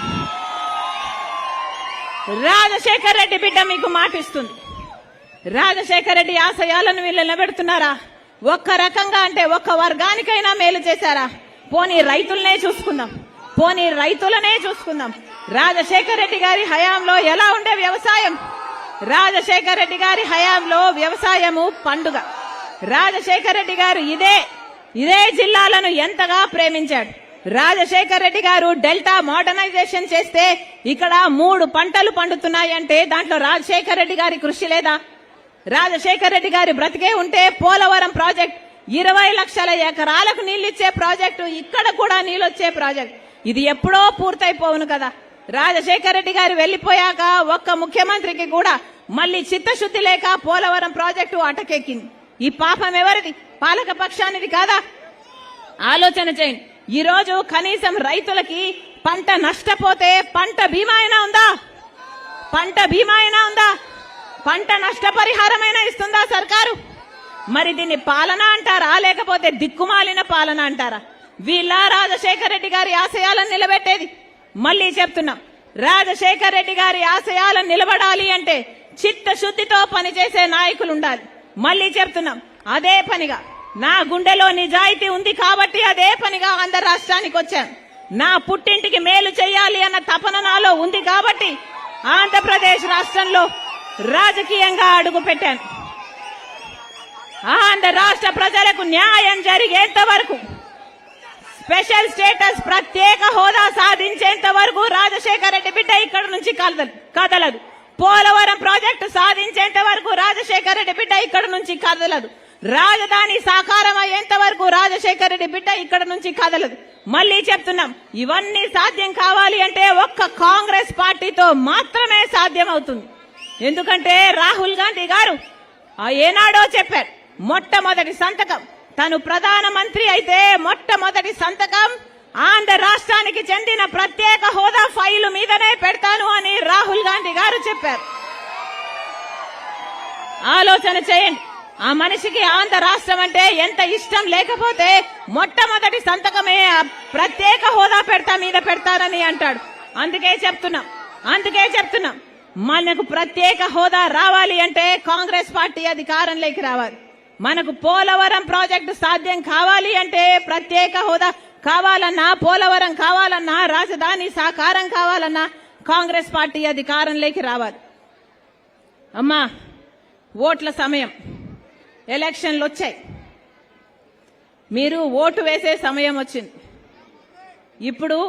రాజశేఖర్ రెడ్డి బిడ్డ మీకు మాటిస్తుంది. రాజశేఖర్ రెడ్డి ఆశయాలను వీళ్ళు నిలబెడుతున్నారా? ఒక్క రకంగా అంటే ఒక్క వర్గానికైనా మేలు చేశారా? పోనీ రైతులనే చూసుకుందాం. రాజశేఖర్ రెడ్డి గారి హయాంలో ఎలా ఉండే వ్యవసాయం? రాజశేఖర్ రెడ్డి గారి హయాంలో వ్యవసాయము పండుగ. రాజశేఖర్ రెడ్డి గారు ఇదే జిల్లాలను ఎంతగా ప్రేమించాడు. రాజశేఖర్ రెడ్డి గారు డెల్టా మోడర్నైజేషన్ చేస్తే ఇక్కడ 3 పంటలు పండుతున్నాయంటే దాంట్లో రాజశేఖర్ రెడ్డి గారి కృషి లేదా? రాజశేఖర్ రెడ్డి గారి బ్రతికే ఉంటే పోలవరం ప్రాజెక్ట్ 20 లక్షల ఎకరాలకు నీళ్లిచ్చే ప్రాజెక్టు, ఇక్కడ కూడా నీళ్ళొచ్చే ప్రాజెక్ట్, ఇది ఎప్పుడో పూర్తయిపోవును కదా. రాజశేఖర్ రెడ్డి గారు వెళ్లిపోయాక ఒక్క ముఖ్యమంత్రికి కూడా మళ్ళీ చిత్తశుద్ధి లేక పోలవరం ప్రాజెక్టు అటకెక్కింది. ఈ పాపం ఎవరిది? పాలక పక్షానిది కాదా? ఆలోచన చేయండి. ఈ రోజు కనీసం రైతులకి పంట నష్టపోతే పంట బీమా అయినా ఉందా? పంట బీమా అయినా ఉందా? పంట నష్టపరిహారమైనా ఇస్తుందా సర్కారు? మరి దీన్ని పాలన అంటారా, లేకపోతే దిక్కుమాలిన పాలన అంటారా? వీళ్ళ రాజశేఖర్ రెడ్డి గారి ఆశయాలను నిలబెట్టేది? మళ్ళీ చెప్తున్నాం, రాజశేఖర్ రెడ్డి గారి ఆశయాలను నిలబడాలి అంటే చిత్తశుద్ధితో పనిచేసే నాయకులు ఉండాలి. మళ్ళీ చెప్తున్నాం, అదే పనిగా నా గుండెలో నిజాయితీ ఉంది కాబట్టి అదే పనిగా ఆంధ్ర రాష్ట్రానికి వచ్చాను. నా పుట్టింటికి మేలు చేయాలి అన్న తపన నాలో ఉంది కాబట్టి ఆంధ్రప్రదేశ్ రాష్ట్రంలో రాజకీయంగా అడుగు పెట్టాను. ఆంధ్ర రాష్ట్ర ప్రజలకు న్యాయం జరిగేంత వరకు, స్పెషల్ స్టేటస్ ప్రత్యేక హోదా సాధించేంత వరకు రాజశేఖర్ రెడ్డి బిడ్డ ఇక్కడ నుంచి కదలదు. పోలవరం ప్రాజెక్టు సాధించేంత వరకు రాజశేఖర్ రెడ్డి బిడ్డ ఇక్కడ నుంచి కదలదు. రాజధాని సాకారం అయ్యేంత వరకు రాజశేఖర్ రెడ్డి బిడ్డ ఇక్కడ నుంచి కదలదు. మళ్ళీ చెప్తున్నాం, ఇవన్నీ సాధ్యం కావాలి అంటే ఒక్క కాంగ్రెస్ పార్టీతో మాత్రమే సాధ్యం అవుతుంది. ఎందుకంటే రాహుల్ గాంధీ గారు ఏనాడో చెప్పారు, మొట్టమొదటి సంతకం తను ప్రధానమంత్రి అయితే మొట్టమొదటి సంతకం ఆంధ్ర రాష్ట్రానికి చెందిన ప్రత్యేక హోదా ఫైలు మీదనే పెడతాను అని రాహుల్ గాంధీ గారు చెప్పారు. ఆలోచన చేయండి, ఆ మనిషికి ఆంధ్ర రాష్ట్రం అంటే ఎంత ఇష్టం లేకపోతే మొట్టమొదటి సంతకమే ప్రత్యేక హోదా మీద పెడతారని అంటాడు. అందుకే చెప్తున్నాం మనకు ప్రత్యేక హోదా రావాలి అంటే కాంగ్రెస్ పార్టీ అధికారంలోకి రావాలి. మనకు పోలవరం ప్రాజెక్టు సాధ్యం కావాలి అంటే ప్రత్యేక హోదా కావాలన్నా, పోలవరం కావాలన్నా, రాజధాని సాకారం కావాలన్నా కాంగ్రెస్ పార్టీ అధికారంలోకి రావాలి. అమ్మా, ఓట్ల సమయం, ఎలక్షన్లు వచ్చాయి, మీరు ఓటు వేసే సమయం వచ్చింది. ఇప్పుడు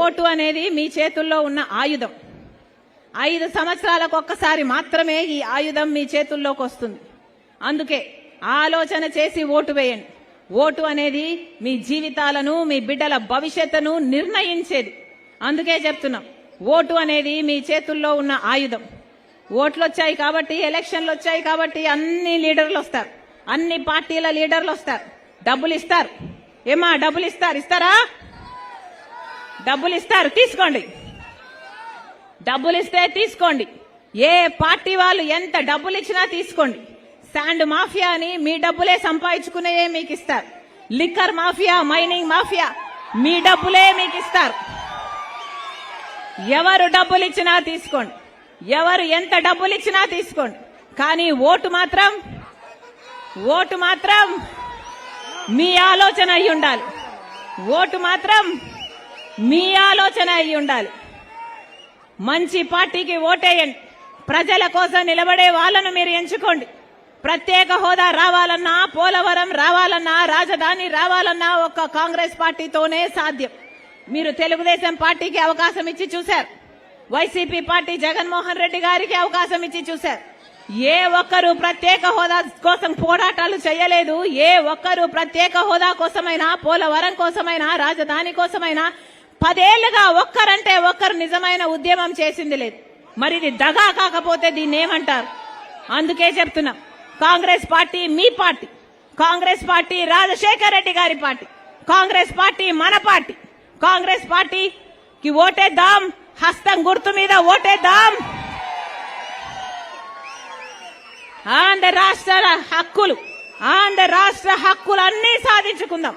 ఓటు అనేది మీ చేతుల్లో ఉన్న ఆయుధం. 5 సంవత్సరాలకు ఒక్కసారి మాత్రమే ఈ ఆయుధం మీ చేతుల్లోకి వస్తుంది. అందుకే ఆలోచన చేసి ఓటు వేయండి. ఓటు అనేది మీ జీవితాలను, మీ బిడ్డల భవిష్యత్తును నిర్ణయించేది. అందుకే చెప్తున్నాం, ఓటు అనేది మీ చేతుల్లో ఉన్న ఆయుధం. ఓట్లు వచ్చాయి కాబట్టి, ఎలక్షన్లు వచ్చాయి కాబట్టి అన్ని లీడర్లు వస్తారు, అన్ని పార్టీల లీడర్లు వస్తారు, డబ్బులు ఇస్తారు. ఏమా డబ్బులు ఇస్తారా? డబ్బులు ఇస్తారు, తీసుకోండి. డబ్బులు ఇస్తే తీసుకోండి. ఏ పార్టీ వాళ్ళు ఎంత డబ్బులు ఇచ్చినా తీసుకోండి. శాండ్ మాఫియా అని మీ డబ్బులే సంపాదించుకునే మీకు ఇస్తారు. లిక్కర్ మాఫియా, మైనింగ్ మాఫియా మీ డబ్బులే మీకు ఇస్తారు. ఎవరు డబ్బులు ఇచ్చినా తీసుకోండి, ఎవరు ఎంత డబ్బులు ఇచ్చినా తీసుకోండి. కానీ ఓటు మాత్రం మీ ఆలోచన అయి ఉండాలి. ఓటు మాత్రం మీ ఆలోచన అయి ఉండాలి. మంచి పార్టీకి ఓటేయండి. ప్రజల కోసం నిలబడే వాళ్ళను మీరు ఎంచుకోండి. ప్రత్యేక హోదా రావాలన్నా, పోలవరం రావాలన్నా, రాజధాని రావాలన్నా ఒక్క కాంగ్రెస్ పార్టీతోనే సాధ్యం. మీరు తెలుగుదేశం పార్టీకి అవకాశం ఇచ్చి చూశారు, వైసీపీ పార్టీ జగన్మోహన్ రెడ్డి గారికి అవకాశం ఇచ్చి చూశారు. ఏ ఒక్కరు ప్రత్యేక హోదా కోసం పోరాటాలు చేయలేదు. ఏ ఒక్కరు ప్రత్యేక హోదా కోసమైనా, పోలవరం కోసమైనా, రాజధాని కోసమైనా 10 ఏళ్లుగా ఒక్కరంటే ఒక్కరు నిజమైన ఉద్యమం చేసింది లేదు. మరి ఇది దగా కాకపోతే దీన్ని ఏమంటారు? అందుకే చెప్తున్నాం, కాంగ్రెస్ పార్టీ మీ పార్టీ, కాంగ్రెస్ పార్టీ రాజశేఖర్ రెడ్డి గారి పార్టీ, కాంగ్రెస్ పార్టీ మన పార్టీ. కాంగ్రెస్ పార్టీకి ఓటేద్దాం, హస్తం గుర్తు మీద ఓటేద్దాం. ఆంధ్ర రాష్ట్ర హక్కులన్నీ సాధించుకుందాం.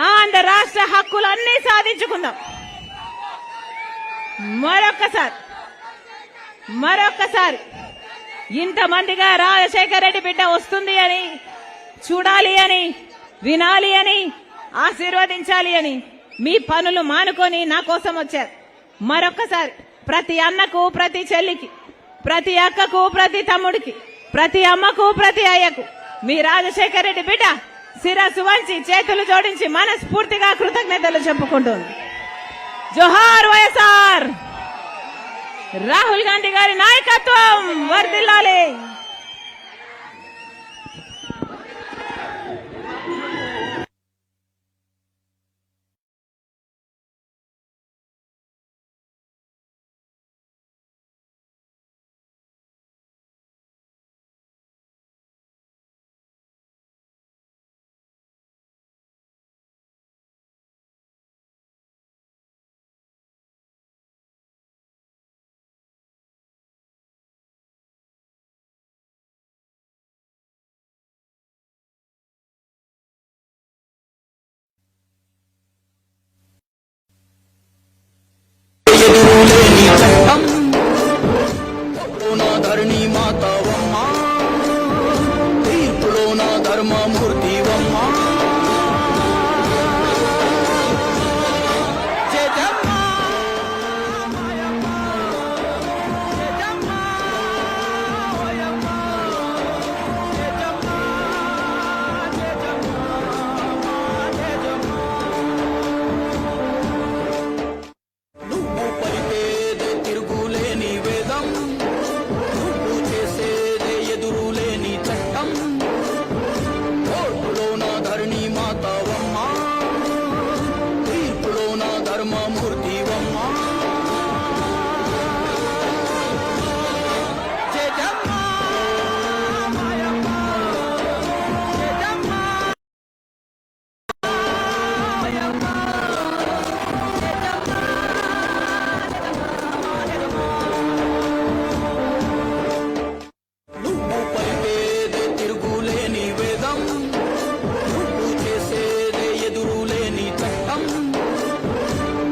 ఆంధ్ర రాష్ట్ర హక్కులన్నీ సాధించుకుందాం. మరొక్కసారి ఇంతమందిగా రాజశేఖర్ రెడ్డి బిడ్డ వస్తుంది అని, చూడాలి అని, వినాలి అని, ఆశీర్వదించాలి అని మీ పనులు మానుకొని నా కోసం వచ్చారు. మరొక్కసారి ప్రతి అన్నకు, ప్రతి చెల్లికి, ప్రతి అక్కకు, ప్రతి తమ్ముడికి, ప్రతి అమ్మకు, ప్రతి అయ్యకు మీ రాజశేఖర్ రెడ్డి బిడ్డ శిరస్సు వంచి చేతులు జోడించి మనస్ఫూర్తిగా కృతజ్ఞతలు చెప్పుకుంటుంది. జోహార్ వైఎస్ఆర్. రాహుల్ గాంధీ గారి నాయకత్వం వర్ధిల్లాలి. ఎదురులేని చట్టం నా ధరణి మాతవమ్మ తీర్పులో నా ధర్మమూర్తివమ్మ జయమ్మ మాయమ్మ జయమ్మ ఓయమ్మ జయమ్మ నువ్వు పలికేదే తిరుగులేని వేదం, నువ్వు చేసేదే ఎదురులేని చట్టం. కోర్టులో నా ధరణి మాతవమ్మ తీర్పులో నా ధర్మమూర్తివమ్మ జయమ్మ మాయమ్మ జయమ్మ ఓయమ్మ నువ్వు పలికేదే తిరుగులేని వేదం, నువ్వు చేసేదే ఎదురులేని చట్టం.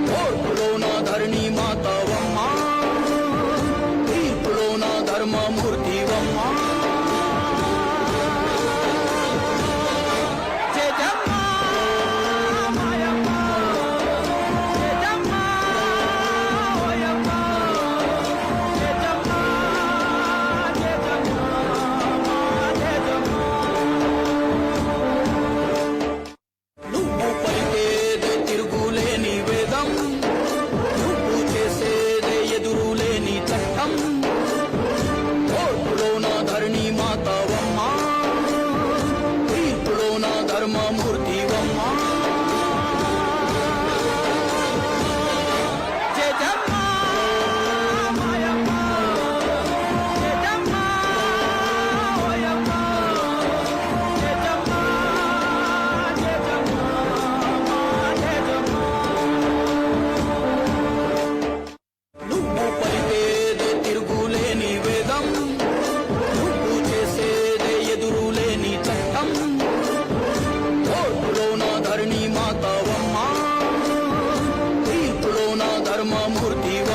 కోర్టులో నా ధరణి మాతవమ్మ తీర్పులో నా ధర్మమూర్తివమ్మ జయమ్మ మాయమ్మ జయమ్మ ఓయమ్మ జయమ్మ నువ్వు పలికేదే తిరుగులేని వేదం, నువ్వు చేసేదే ఎదురులేని చట్టం. కోర్టులో నా ధరణి మాతవమ్మ తీర్పులో నా ధర్మమూర్తివమ్మ జయమ్మ మాయమ్మ జయమ్మ ఓయమ్మ జయమ్మ నువ్వు పలికేదే తిరుగులేని వేదం, నువ్వు చేసేదే ఎదురులేని చట్టం. కోర్టులో నా ధరణి మాతవమ్మ తీర్పులో నా ధర్మమూర్తివమ్మ